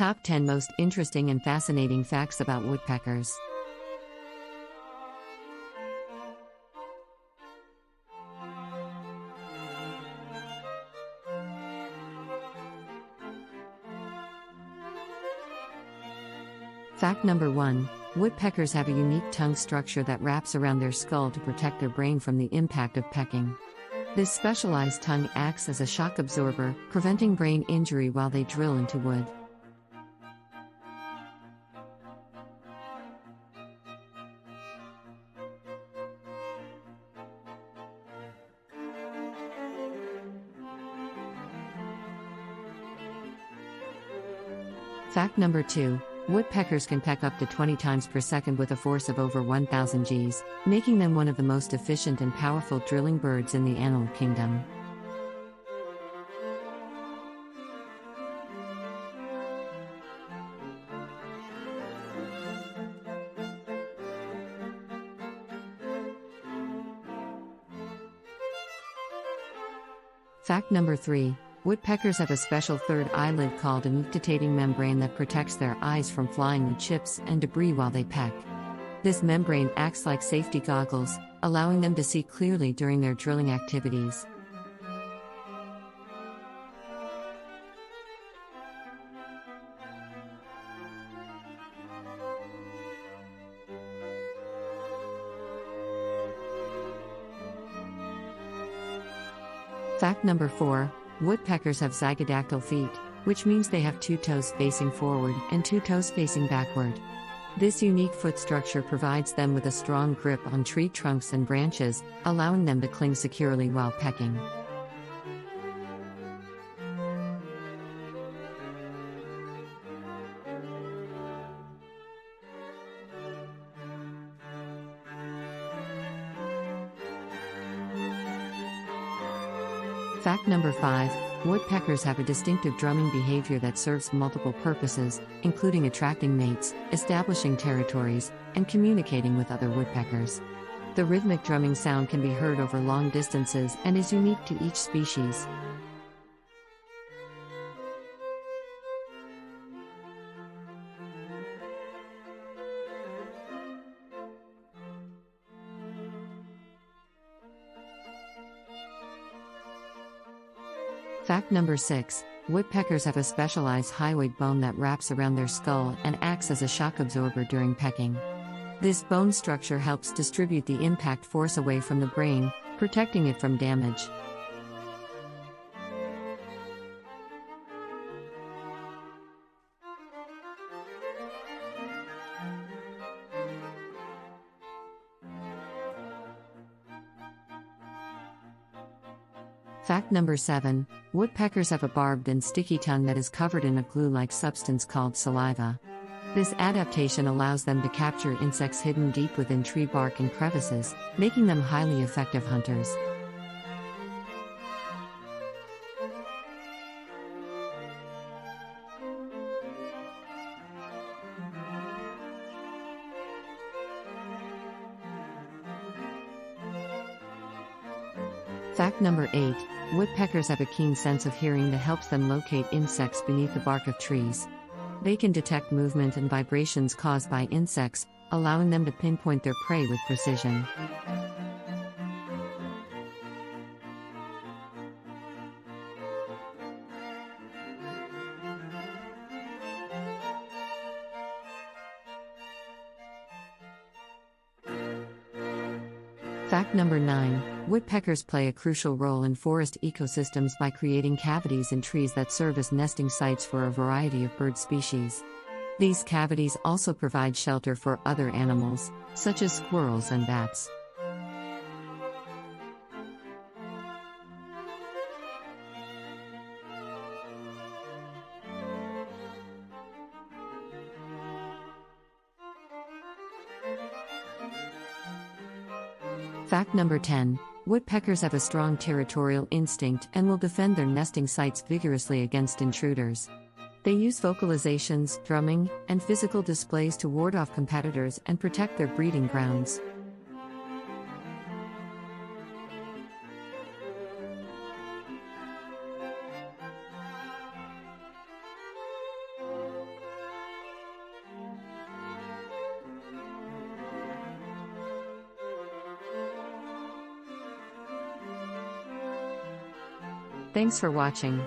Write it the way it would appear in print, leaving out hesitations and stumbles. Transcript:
Top 10 Most Interesting and Fascinating Facts about Woodpeckers. Fact number 1. Woodpeckers have a unique tongue structure that wraps around their skull to protect their brain from the impact of pecking. This specialized tongue acts as a shock absorber, preventing brain injury while they drill into wood. Fact number 2. Woodpeckers can peck up to 20 times per second with a force of over 1,000 Gs, making them one of the most efficient and powerful drilling birds in the animal kingdom. Fact number 3. Woodpeckers have a special third eyelid called a nictitating membrane that protects their eyes from flying with chips and debris while they peck. This membrane acts like safety goggles, allowing them to see clearly during their drilling activities. Fact number 4. Woodpeckers have zygodactyl feet, which means they have 2 toes facing forward and 2 toes facing backward. This unique foot structure provides them with a strong grip on tree trunks and branches, allowing them to cling securely while pecking. Fact number 5. Woodpeckers have a distinctive drumming behavior that serves multiple purposes, including attracting mates, establishing territories, and communicating with other woodpeckers. The rhythmic drumming sound can be heard over long distances and is unique to each species. Fact number 6. Woodpeckers have a specialized hyoid bone that wraps around their skull and acts as a shock absorber during pecking. This bone structure helps distribute the impact force away from the brain, protecting it from damage. Fact number 7. Woodpeckers have a barbed and sticky tongue that is covered in a glue-like substance called saliva. This adaptation allows them to capture insects hidden deep within tree bark and crevices, making them highly effective hunters. Fact number 8. Woodpeckers have a keen sense of hearing that helps them locate insects beneath the bark of trees. They can detect movement and vibrations caused by insects, allowing them to pinpoint their prey with precision. Fact number 9. Woodpeckers play a crucial role in forest ecosystems by creating cavities in trees that serve as nesting sites for a variety of bird species. These cavities also provide shelter for other animals, such as squirrels and bats. Fact number 10. Woodpeckers have a strong territorial instinct and will defend their nesting sites vigorously against intruders. They use vocalizations, drumming, and physical displays to ward off competitors and protect their breeding grounds. Thanks for watching.